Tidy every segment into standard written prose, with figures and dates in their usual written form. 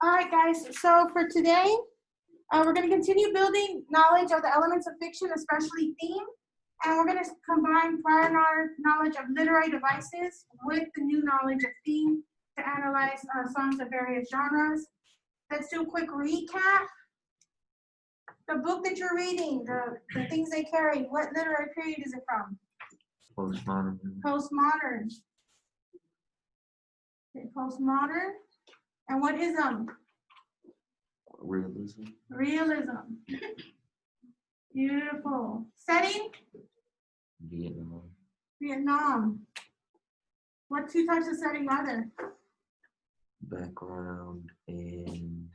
All right, guys. So for today, we're going to continue building knowledge of the elements of fiction, especially theme. And we're going to combine prior knowledge of literary devices with the new knowledge of theme to analyze songs of various genres. Let's do a quick recap. The book that you're reading, the things they carry, what literary period is it from? Postmodern. Postmodern. Okay, postmodern. And what is Realism. Realism. Beautiful. Setting? Vietnam. Vietnam. What two types of setting are there? Background and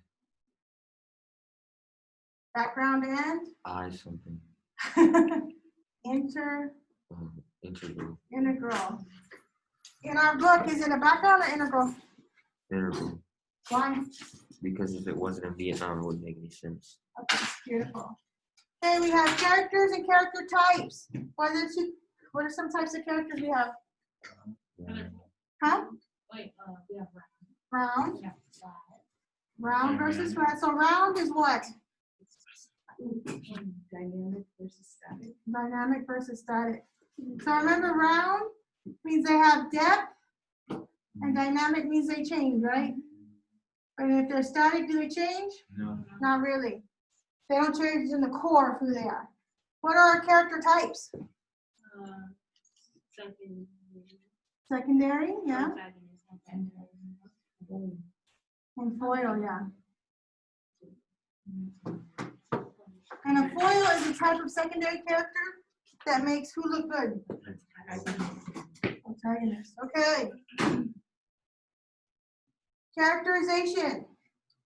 Background and? I something. Integral. Integral. In our book, is it a background or integral? Integral. Why? Because if it wasn't in Vietnam, it wouldn't make any sense. Okay, beautiful. Okay, we have characters and character types. What are some types of characters we have? Huh? Wait, we have Round. Yeah. Round versus flat. So round is what? Dynamic versus static. Dynamic versus static. So remember, round means they have depth, and dynamic means they change, right? But if they're static, do they change? No. Not really. They don't change in the core of who they are. What are our character types? Secondary, yeah. And foil, yeah. And a foil is a type of secondary character that makes who look good? Antagonist. Okay. Characterization.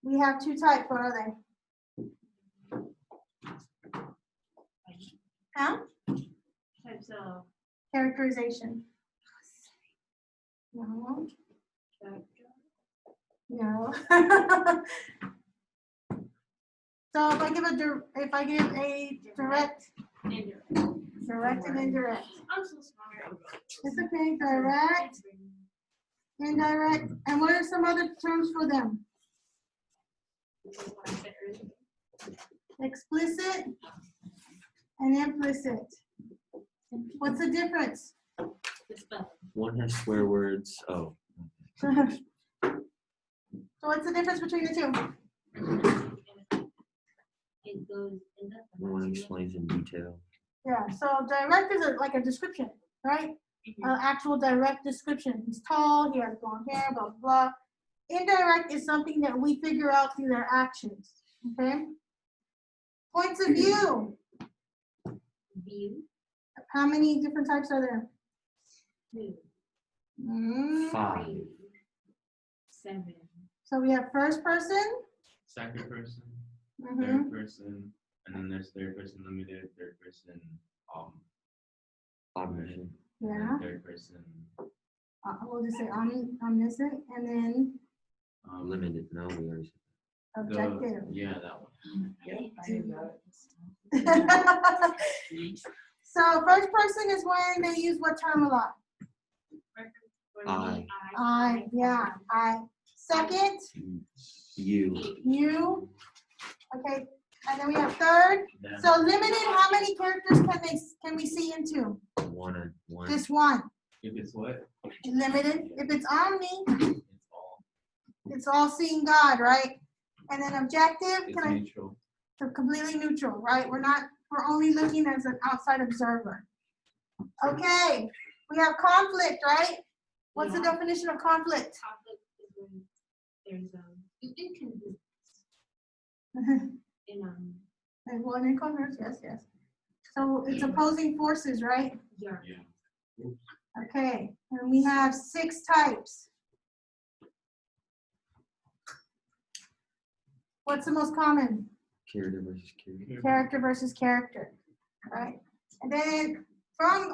We have two types. What are they? Huh? Types of Characterization. No. No. So if I give a direct and indirect. I'm so smart. It's okay. Direct, indirect, and what are some other terms for them? Explicit and implicit. What's the difference? One has swear words. Oh. So what's the difference between the two? One explains in detail. Yeah, so direct is like a description, right? Actual direct description. He's tall, he has blonde hair, blah, blah, blah. Indirect is something that we figure out through their actions, okay? Points of view. View. How many different types are there? 2. 5. 3. 7. So we have first person. Second person, Mm-hmm. third person, and then there's third person limited, third person, Omniscient. Yeah. third person, We'll just say omniscient, and then Limited. No, we already said objective. yeah, that one. So first person is when they use what term a lot? I, yeah, I. Second, you. Okay, and then we have third. Then So limited, how many characters can we see into? one. Just one. if it's what? Limited. If it's omni, It's all. it's all seeing God, right? And then objective, It's neutral. so completely neutral, right? We're only looking as an outside observer. Okay, we have conflict, right? What's the definition of conflict? Conflict is when there's inconvenience in And one in commerce, yes. So it's opposing forces, right? your Yeah. Okay, and we have 6 types. What's the most common? Character versus character. Character versus character, right? And then from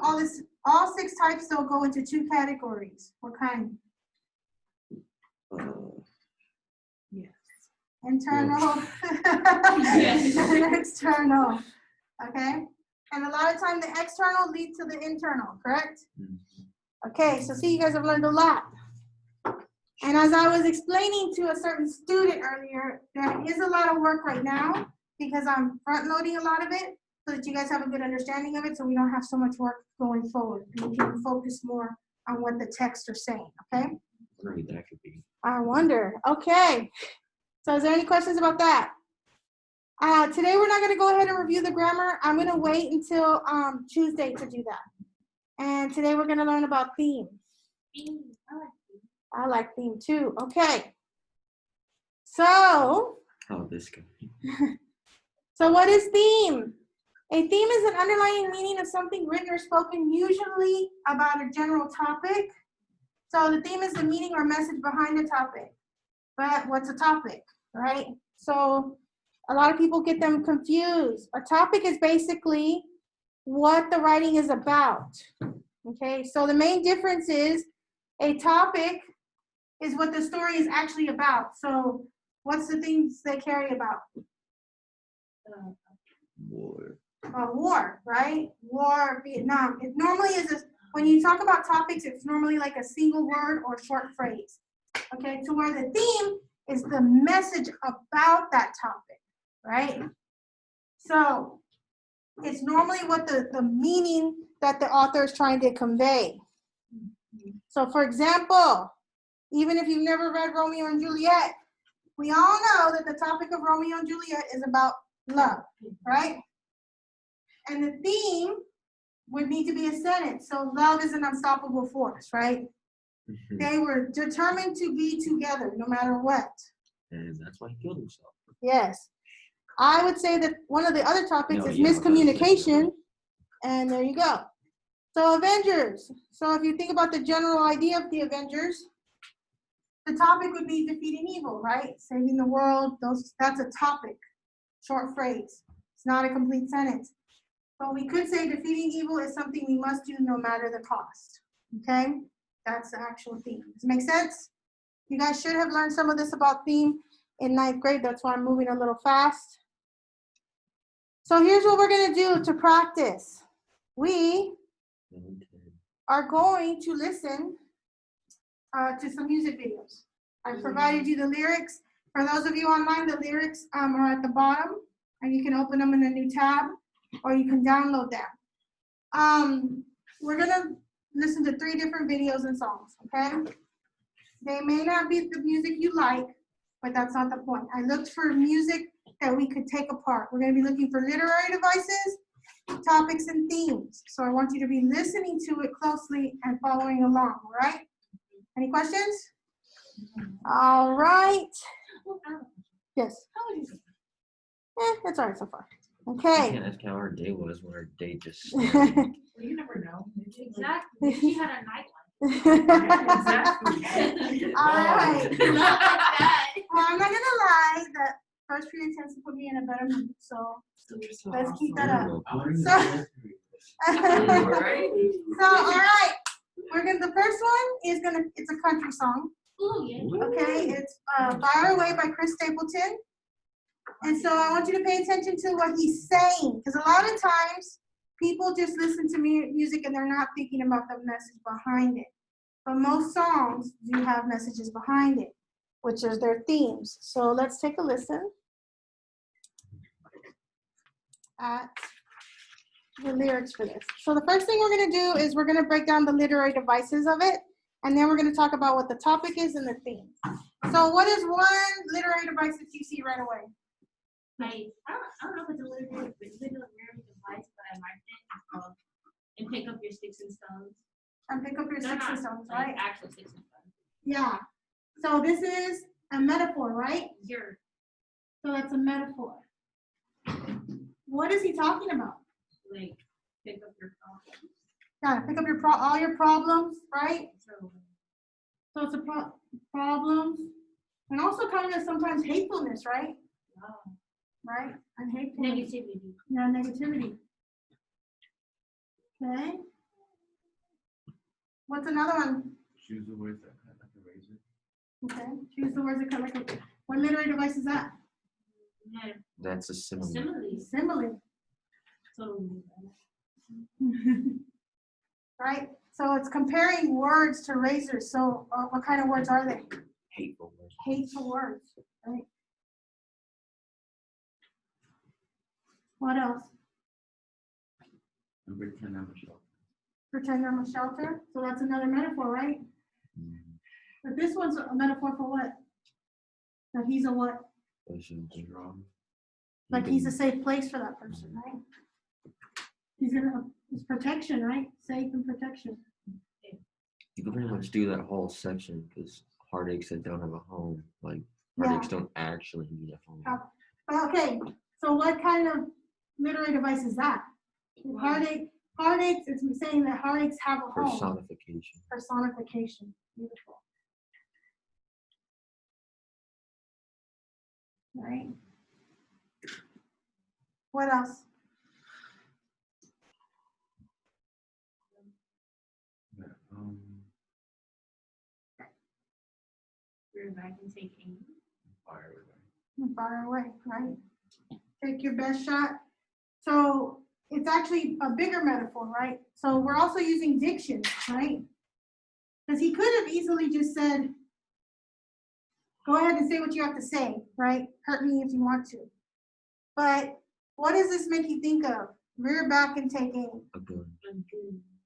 all 6 types, they'll go into 2 categories. What kind? yes. Internal Yes. and external. Okay? And a lot of time the external leads to the internal, correct? Mhm. Okay, so see, you guys have learned a lot. And And as I was explaining to a certain student earlier, there is a lot of work right now because I'm front loading a lot of it so that you guys have a good understanding of it so we don't have so much work going forward. And we can focus more on what the texts are saying, okay? Maybe that could be. I wonder. Okay. So is there any questions about that? Today we're not going to go ahead and review the grammar. I'm going to wait until Tuesday to do that. And today we're going to learn about themes. I like theme too. Okay. So. Oh, this guy. So what is theme? A theme is an underlying meaning of something written or spoken, usually about a general topic. So the theme is the meaning or message behind the topic. But what's a topic, right? So a lot of people get them confused. A topic is basically what the writing is about. Okay, so the main difference is a topic is what the story is actually about. So what's the things they carry about? War. War, right? War, Vietnam. It normally is, when you talk about topics, it's normally like a single word or short phrase. Okay, to where the theme is the message about that topic, right? So it's normally what the meaning that the author is trying to convey. So for example, even if you've never read Romeo and Juliet, we all know that the topic of Romeo and Juliet is about love, right? And the theme would need to be a sentence. So love is an unstoppable force, right? They were determined to be together no matter what. And that's why he killed himself. Yes. I would say that one of the other topics is miscommunication. And there you go. So Avengers. So if you think about the general idea of the Avengers, the topic would be defeating evil, right? Saving the world. That's a topic. Short phrase. It's not a complete sentence. But we could say defeating evil is something we must do no matter the cost. Okay? That's the actual theme. Does it make sense? You guys should have learned some of this about theme in 9th grade. That's why I'm moving a little fast. So here's what we're going to do to practice. We are going to listen to some music videos. I provided you the lyrics. For those of you online, the lyrics are at the bottom, and you can open them in a new tab, or you can download them. We're going to listen to 3 different videos and songs, okay? They may not be the music you like, but that's not the point. I looked for music that we could take apart. We're going to be looking for literary devices, topics, and themes. So I want you to be listening to it closely and following along, all right? Any questions? All right. Yes. That's all right so far. I Okay. can't ask how our day was when our day just Well, you never know. Exactly. She had a nightlife. Exactly. All right. Not like that. Well, I'm not going to lie. The first period tends to put me in a better mood. So let's keep that up. So all right. The first one is it's a country song. Ooh, yeah. Okay, it's Fire Away by Chris Stapleton. And so I want you to pay attention to what he's saying, because a lot of times people just listen to music and they're not thinking about the message behind it. But most songs do have messages behind it, which are their themes. So let's take a listen at the lyrics for this. So the first thing we're going to do is we're going to break down the literary devices of it, and then we're going to talk about what the topic is and the theme. So what is one literary device that you see right away? I don't know if it's a literary device, but I marked it. It's called "And Pick Up Your Sticks and Stones." And pick up your sticks and stones, right? Like actual sticks and stones. Yeah. So this is a metaphor, right? So that's a metaphor. What is he talking about? like pick up your problems. Yeah, pick up all your problems, right? So it's a problems, and also kind of sometimes hatefulness, right? Wow. Right? And hatefulness. Negativity. Yeah, negativity. Okay. What's another one? Choose the words that cut like a razor. Okay. Choose the words that come like a. What literary device is that? Yeah. That's a simile. Simile. Totally. Right? So it's comparing words to razors. So what kind of words are they? Hateful words. Hateful words, right? What else? And pretend I'm a shelter. Pretend I'm a shelter. So that's another metaphor, right? But this one's a metaphor for what? That he's a what? Wrong. Like he's a safe place for that person, right? It's protection, right? Safe and protection. You can pretty much do that whole section because heartaches that don't have a home, like heartaches don't actually need a home. Okay, so what kind of literary device is that? Heartaches, it's saying that heartaches have a home. Personification. Personification. Beautiful. Right? What else? Yeah, We're back and take aim. fire away. Far away, right? Take your best shot. So it's actually a bigger metaphor, right? So we're also using diction, right? Because he could have easily just said, go ahead and say what you have to say, right? Hurt me if you want to. But what does this make you think of? Rear back and take aim. A gun.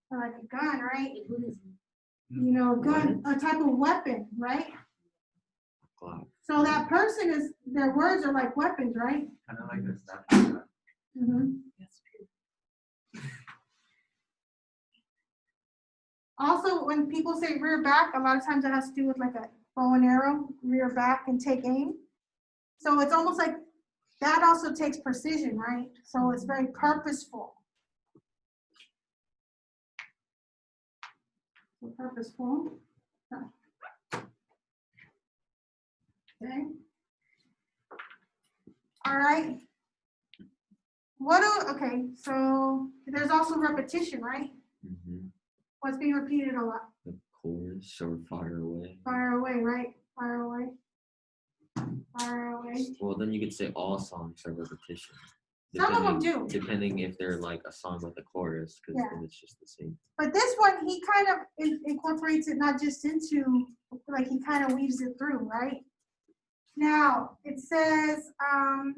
Like a gun, right? Mm-hmm. You know, a gun, a type of weapon, right? Clock. So that person is, their words are like weapons, right? Kind of like a snapshot. Mm-hmm. Also, when people say rear back, a lot of times it has to do with like a bow and arrow, rear back and take aim. So it's almost like that also takes precision, right? So it's very purposeful. So purposeful. Okay. All right. Okay, so there's also repetition, right? Mm-hmm. What's being repeated a lot? The chorus or fire away. Fire away, right? Fire away. Fire away. Well, then you could say all songs are repetition. Some of them do. Depending if they're like a song with a chorus, because then it's just the same. But this one, he kind of incorporates it not just into, like he kind of weaves it through, right? Now, it says, I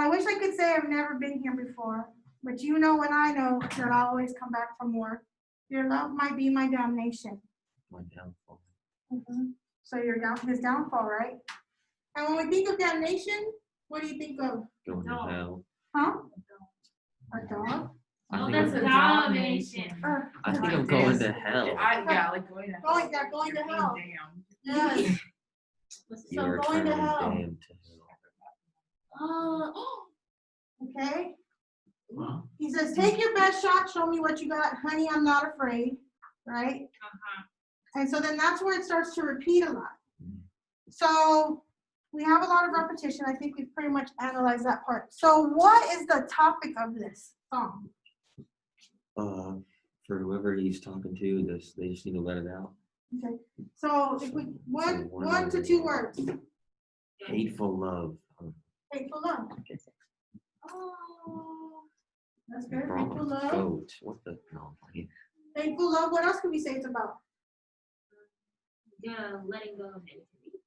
wish I could say I've never been here before, but you know when I know that I'll always come back for more. Your love might be my damnation. My downfall. Mm-hmm. So his downfall, right? And when we think of damnation, what do you think of? Going to hell. Huh? A dog? No, that's a domination. I think I'm going to hell. Like going to hell. Going to hell. Damn. Yes. You So are going to eternally hell. damned to hell. Okay. Huh? He says, take your best shot, show me what you got. Honey, I'm not afraid. Right? And so then that's where it starts to repeat a lot. So we have a lot of repetition. I think we've pretty much analyzed that part. So what is the topic of this song? For whoever he's talking to, they just need to let it out. Okay. So if we one to two words. Hateful love. Hateful love. Oh, that's good. Wrong. Hateful love. Goat. What the no? Hateful love. What else can we say it's about? Yeah, letting go of negativity.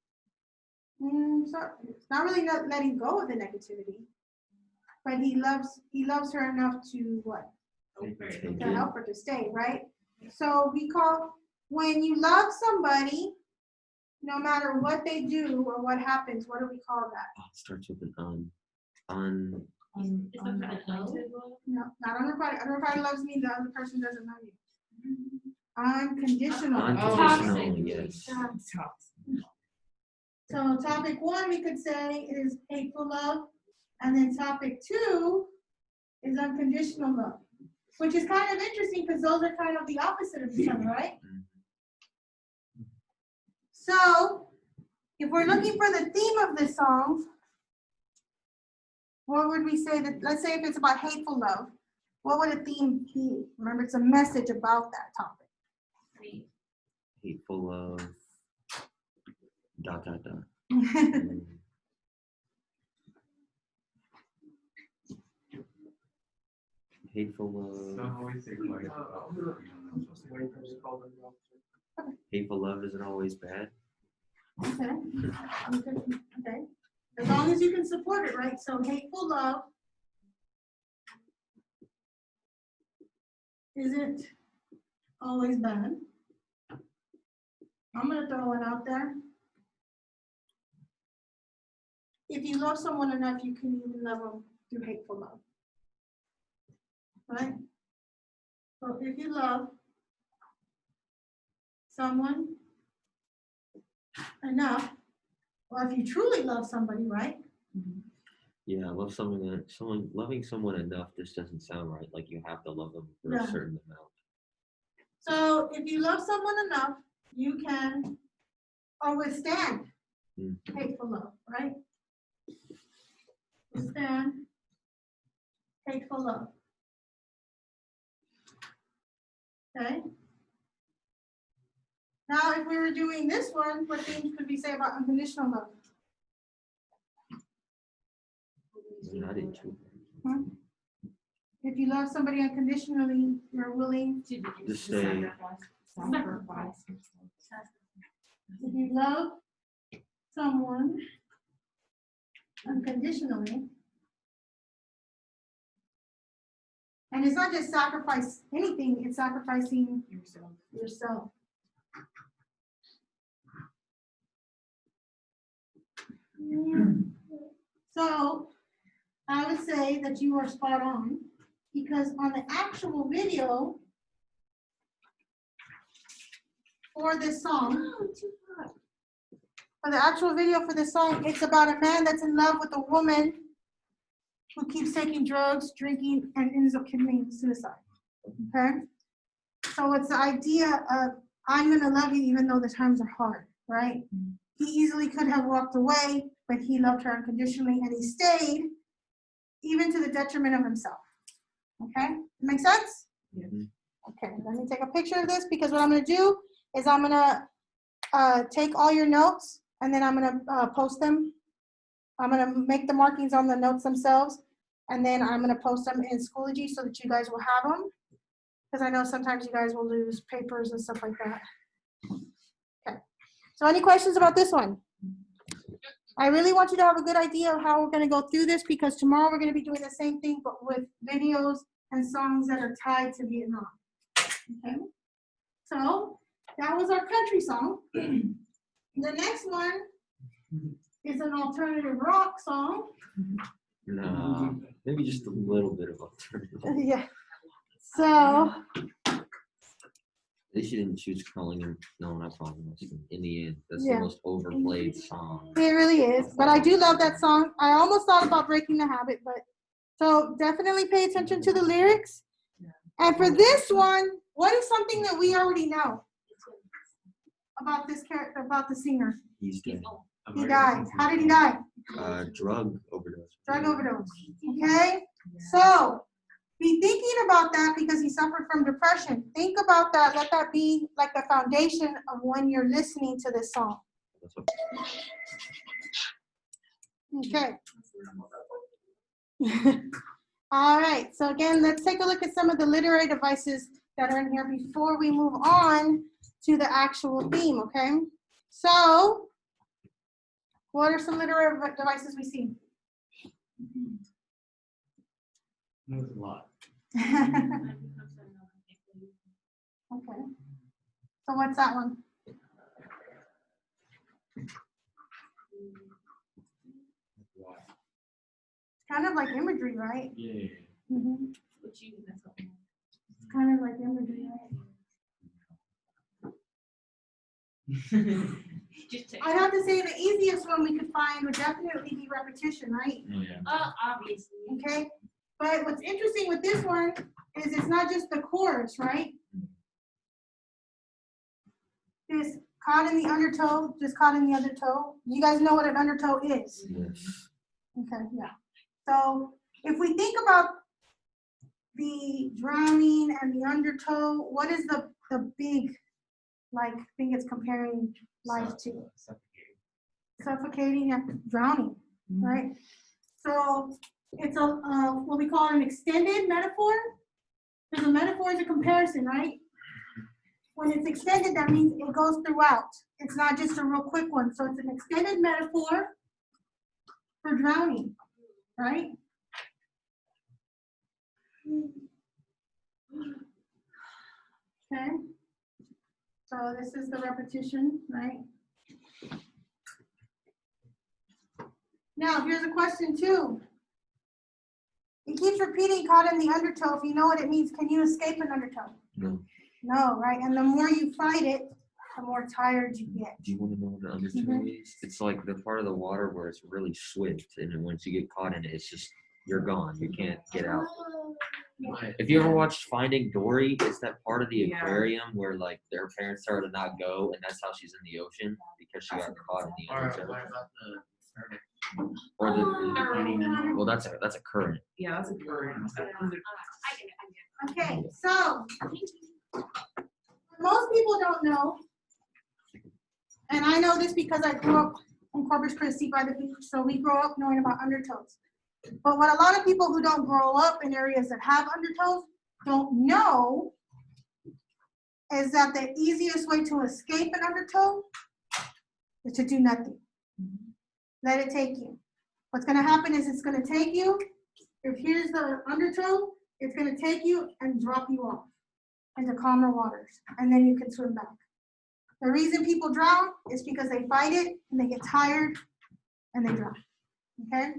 So it's not really not letting go of the negativity, but he loves her enough to what? To help her to stay, right? So when you love somebody, no matter what they do or what happens, what do we call that? Oh, it starts with an It's not an O. No, not unrequited. Unrequited loves me, the other person doesn't love you. Unconditional. Unconditional, yes. So topic one, we could say, is hateful love. And then topic two is unconditional love, which is kind of interesting because those are kind of the opposite of each other, right? So if we're looking for the theme of this song, what would we say that, let's say if it's about hateful love, what would a theme be? Remember, it's a message about that topic. Hateful love. ... Hateful love. Some always say like, Hateful love isn't always bad. Okay. Okay. As long as you can support it, right? So hateful love isn't always bad. I'm gonna throw it out there. If you love someone enough, you can even love them through hateful love. Right? So if you love someone enough, or if you truly love somebody, right? Yeah, I love loving someone enough just doesn't sound right. Like you have to love them for Yeah. a certain amount. So if you love someone enough, you can withstand hateful love, right? Withstand hateful love. Okay. Now, if we were doing this one, what things could we say about unconditional love? I did too. If you love somebody unconditionally, you're willing to stay. Sacrifice. If you love someone unconditionally, and it's not just sacrifice anything, it's sacrificing yourself. So I would say that you are spot on, because on the actual video for this song, it's about a man that's in love with a woman who keeps taking drugs, drinking, and ends up committing suicide. Okay? So it's the idea of, I'm going to love you even though the times are hard, right? He easily could have walked away, but he loved her unconditionally, and he stayed even to the detriment of himself. Okay? Make sense? Yeah. Okay, let me take a picture of this, because what I'm going to do is I'm going to take all your notes, and then I'm going to post them. I'm going to make the markings on the notes themselves, and then I'm going to post them in Schoology so that you guys will have them, because I know sometimes you guys will lose papers and stuff like that. Okay. So any questions about this one? I really want you to have a good idea of how we're going to go through this, because tomorrow we're going to be doing the same thing, but with videos and songs that are tied to Vietnam. Okay. So that was our country song. The next one is an alternative rock song. No, maybe just a little bit of alternative. Yeah. So They shouldn't choose calling him. No, not calling us. In the end, that's Yeah. the most overplayed song. it really is. But I do love that song. I almost thought about breaking the habit, but so definitely pay attention to the lyrics. And for this one, what is something that we already know about this character, about the singer? He's dead. He died. How did he die? Drug overdose. Drug overdose. Okay? So be thinking about that, because he suffered from depression. Think about that. Let that be like the foundation of when you're listening to this song. Okay. All right. So again, let's take a look at some of the literary devices that are in here before we move on to the actual theme, okay? So what are some literary devices we see? There's a lot. Okay. So what's that one? Kind of like imagery, right? Yeah. Mm-hmm. What you that's what we- It's kind of like imagery, right? Just take. I'd have to say the easiest one we could find would definitely be repetition, right? Oh, yeah. Obviously. Okay. But what's interesting with this one is it's not just the chorus, right? This caught in the undertow, just caught in the undertow. You guys know what an undertow is? Yes. Okay, yeah. So if we think about the drowning and the undertow, what is the big, like, thing it's comparing life to? Suffocating and drowning, right? So it's a what we call an extended metaphor. Because a metaphor is a comparison, right? When it's extended, that means it goes throughout. It's not just a real quick one. So it's an extended metaphor for drowning, right? Okay. So this is the repetition, right? Now, here's a question too. It keeps repeating caught in the undertow. If you know what it means, can you escape an undertow? No. No, right? And the more you fight it, the more tired you get. Do you want to know what the undertow is? It's like the part of the water where it's really swift, and then once you get caught in it, it's just you're gone. You can't get out. If you ever watched Finding Dory, it's that part of the aquarium where like their parents tell her to not go, and that's how she's in the ocean because she got caught in the Or undertow. what about the Or the well, that's a current. Yeah, that's a current. Okay, so most people don't know, and I know this because I grew up in Corpus Christi by the beach, so we grow up knowing about undertows. But what a lot of people who don't grow up in areas that have undertows don't know is that the easiest way to escape an undertow is to do nothing. Let it take you. What's going to happen is it's going to take you, if here's the undertow, it's going to take you and drop you off into calmer waters, and then you can swim back. The reason people drown is because they fight it, and they get tired, and they drown, okay?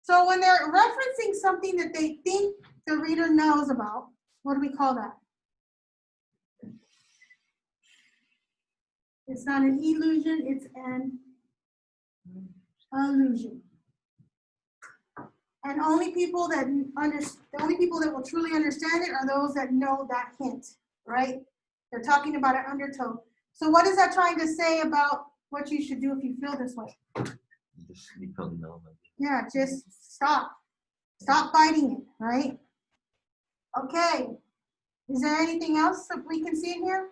So when they're referencing something that they think the reader knows about, what do we call that? It's not an illusion, it's an illusion. And the only people that will truly understand it are those that know that hint, right? They're talking about an undertow. So what is that trying to say about what you should do if you feel this way? Just become numb. Yeah, just stop. Stop fighting it, right? Okay. Is there anything else that we can see in here?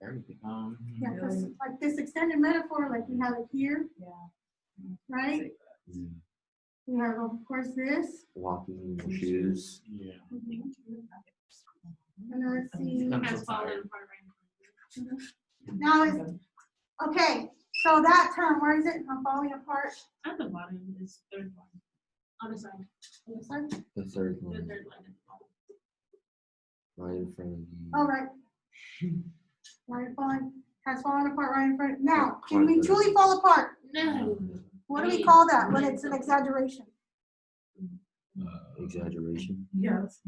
everything. Yeah, because like this extended metaphor, like we have it here, right? We have, of course, this. Walking in shoes. Yeah. And let's see. Has fallen apart right Now is okay. So that term, where is it? I'm falling apart. now. At the bottom is third line. On the side. On the side? The third The one, third line at the bottom. right in front of you. Oh, right. Right, has fallen apart right in front. Now, can we truly fall apart? No. What do we call that when it's an exaggeration? Exaggeration. Yes.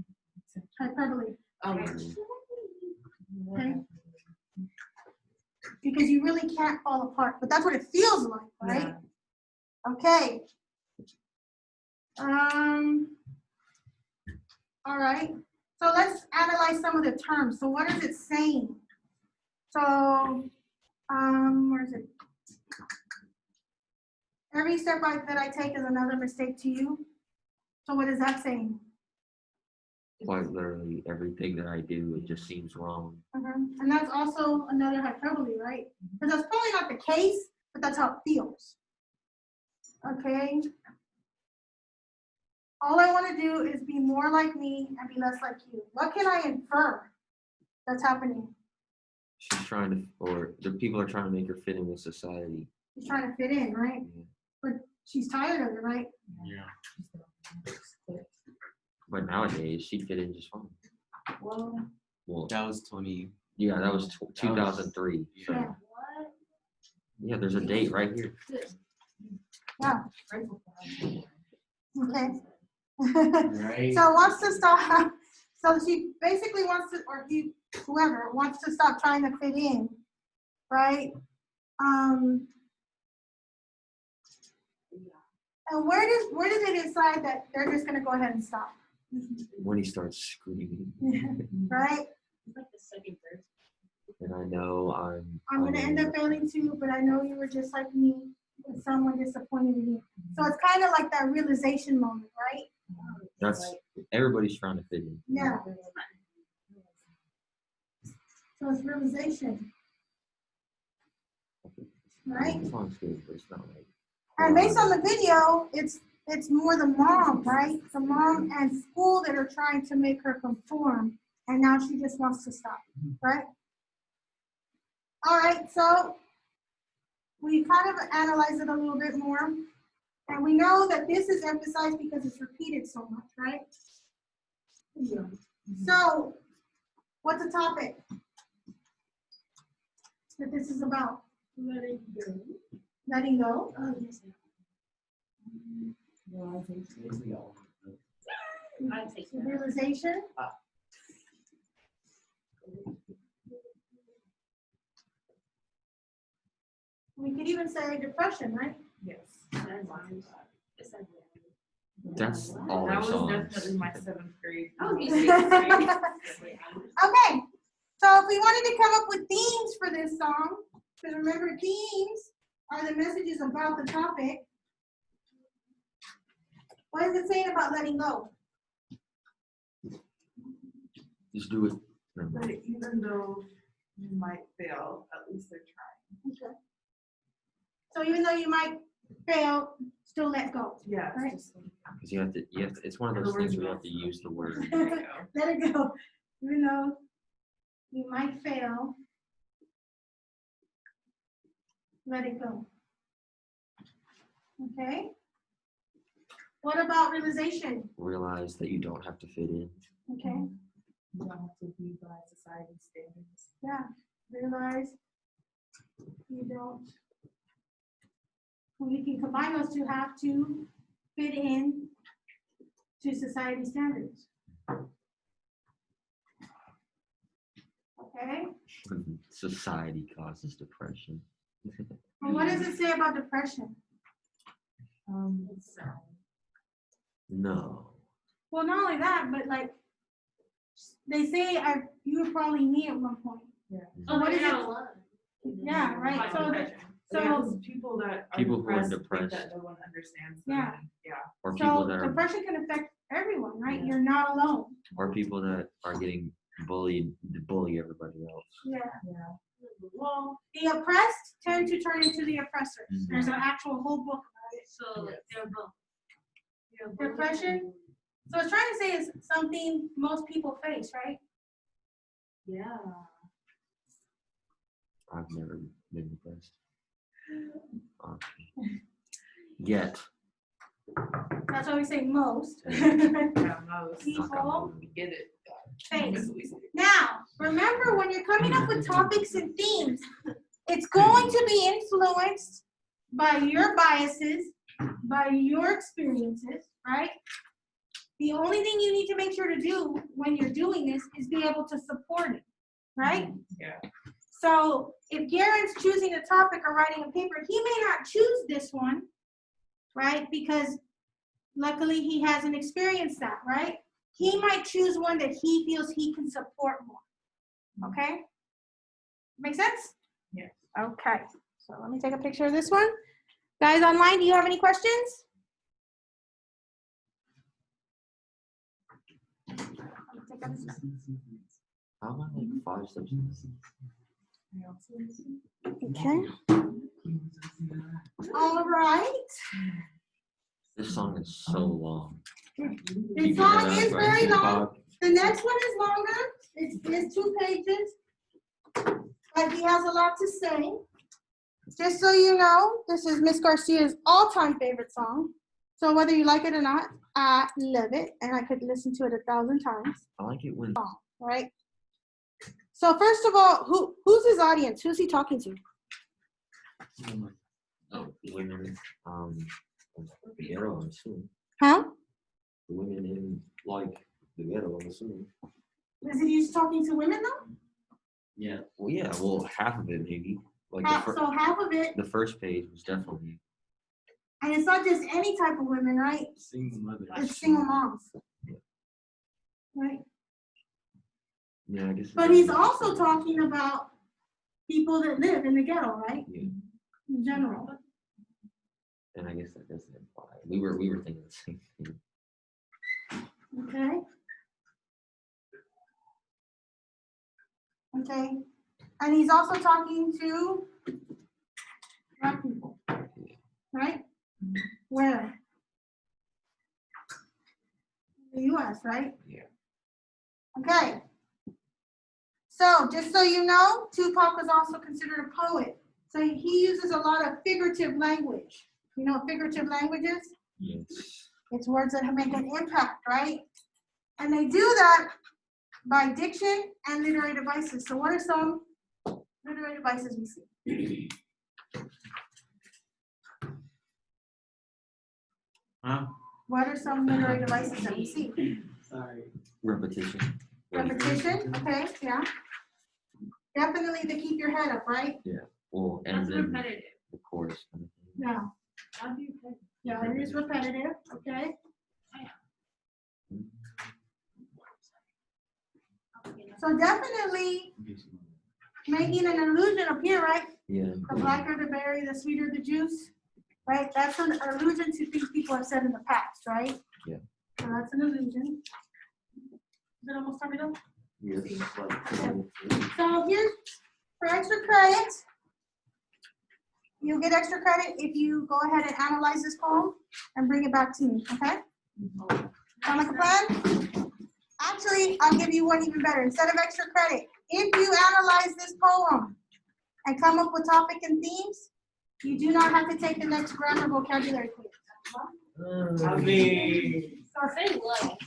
Hyperbole. Okay. Okay. Because you really can't fall apart, but that's what it feels like, right? Okay. All right. So let's analyze some of the terms. So what is it saying? So, where is it? Every step that I take is another mistake to you. So what is that saying? Quite literally everything that I do, it just seems wrong. And that's also another hyperbole, right? Because that's probably not the case, but that's how it feels. Okay. All I want to do is be more like me and be less like you. What can I infer that's happening? She's trying to, or the people are trying to make her fit in with society. She's trying to fit in, right? Yeah. But she's tired of it, right? Yeah. But nowadays, she'd fit in just fine. Well, That was 20. yeah, that was 2003. So, Yeah. yeah, there's a date right here. Yeah. Okay. Right. So wants to stop. So she basically wants to, or whoever wants to stop trying to fit in, right? And where does it decide that they're just gonna go ahead and stop? When he starts screaming, Right? It's like the second verse. and I know I'm gonna end up failing too, but I know you were just like me, and someone disappointed in you. So it's kind of like that realization moment, right? That's everybody's trying to fit in. Yeah. So it's realization, right? The song's good, but it's not like. And based on the video, it's more the mom, right? The mom and school that are trying to make her conform and now she just wants to stop, right? All right, so we kind of analyzed it a little bit more, and we know that this is emphasized because it's repeated so much, right? Yeah. So, what's the topic that this is about? Letting go. Letting go. Oh, yes. I take that. Realization. We could even say depression, right? Yes. That's all That our was songs. definitely my 7th grade. Oh, you Okay, so if we wanted to come up with themes for this song, because remember, themes are the messages about the topic. What is it saying about letting go? Just do it. But even though you might fail, at least they're trying. Okay. So even though you might fail, still let go. Yeah. Right. It's just Because you have to, it's one of those things where you have to use the word. Let it go. Even though you might fail, let it go. Okay. What about realization? Realize that you don't have to fit in. Okay. you don't have to be by society's standards. Yeah. Realize you don't. We can combine those two, have to fit in to society standards. Okay. Society causes depression. And what does it say about depression? It's No. Well, not only that, but like they say, you were probably me at one point. Yeah. So what is you're it? not alone. Yeah, right. So So people that are People who are depressed depressed. think that no one understands Yeah. them. And, yeah. Or people So that are, depression can affect everyone, right? Yeah. You're not alone. or people that are getting bullied to bully everybody else. Yeah. Yeah. Well, the oppressed tend to turn into the oppressors. Mhm. There's an actual whole book about it. So they're both. Depression. So it's trying to say is something most people face, right? Yeah. I've never been depressed. Yet. That's why we say most. Yeah, most. Knock on People wood. Get it. face. Now, remember when you're coming up with topics and themes, it's going to be influenced by your biases, by your experiences, right? The only thing you need to make sure to do when you're doing this is be able to support it, right? Yeah. So if Garen's choosing a topic or writing a paper, he may not choose this one, right? Because luckily he hasn't experienced that, right? He might choose one that he feels he can support more. Okay? Make sense? Yes. Okay. So let me take a picture of this one. Guys online, do you have any questions? How am I like 5 steps? Okay. All right. This song is so long. This song is very long. The next one is longer. It's 2 pages. But he has a lot to say. Just so you know, this is Miss Garcia's all-time favorite song. So whether you like it or not, I love it. And I could listen to it 1,000 times. I like it when Right? So first of all, who's his audience? Who's he talking to? women, the ghetto, I'm assuming. Huh? The women in like the ghetto, I'm assuming. Is he just talking to women though? Yeah. Well, yeah. Well, half of it maybe. Like So half of it, the first page was definitely. and it's not just any type of women, right? Single mother. It's single moms. Yeah. Right? Yeah, I guess. But he's also talking about people that live in the ghetto, right? Yeah. In general. And I guess that doesn't imply. We were thinking the same thing. Okay. Okay. And he's also talking to black people. Right? Where? The US, right? Yeah. Okay. So just so you know, Tupac was also considered a poet. So he uses a lot of figurative language. You know what figurative language is? Yes. It's words that make an impact, right? And they do that by diction and literary devices. So what are some literary devices we see? Huh? What are some literary devices that we see? Sorry. Repetition. Repetition, okay, yeah. Definitely to keep your head up, right? Well, and That's then repetitive. the chorus. Kind of thing. Yeah, That'd be good. yeah, it is repetitive, okay? So definitely making an illusion appear, right? Yeah. The blacker the berry, the sweeter the juice, right? That's an allusion to things people have said in the past, right? Yeah. So that's an illusion. Is it almost time to go? Yes. So here's for extra credit. You'll get extra credit if you go ahead and analyze this poem and bring it back to me, okay? Sound like a plan? Actually, I'll give you one even better. Instead of extra credit, if you analyze this poem and come up with topic and themes, you do not have to take the next grammar vocabulary quiz. I mean, So say low.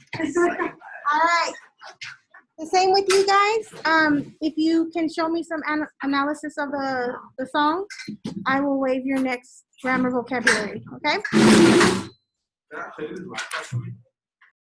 All right. The same with you guys. If you can show me some analysis of the song, I will waive your next grammar vocabulary, okay? Can I play this laptop for me?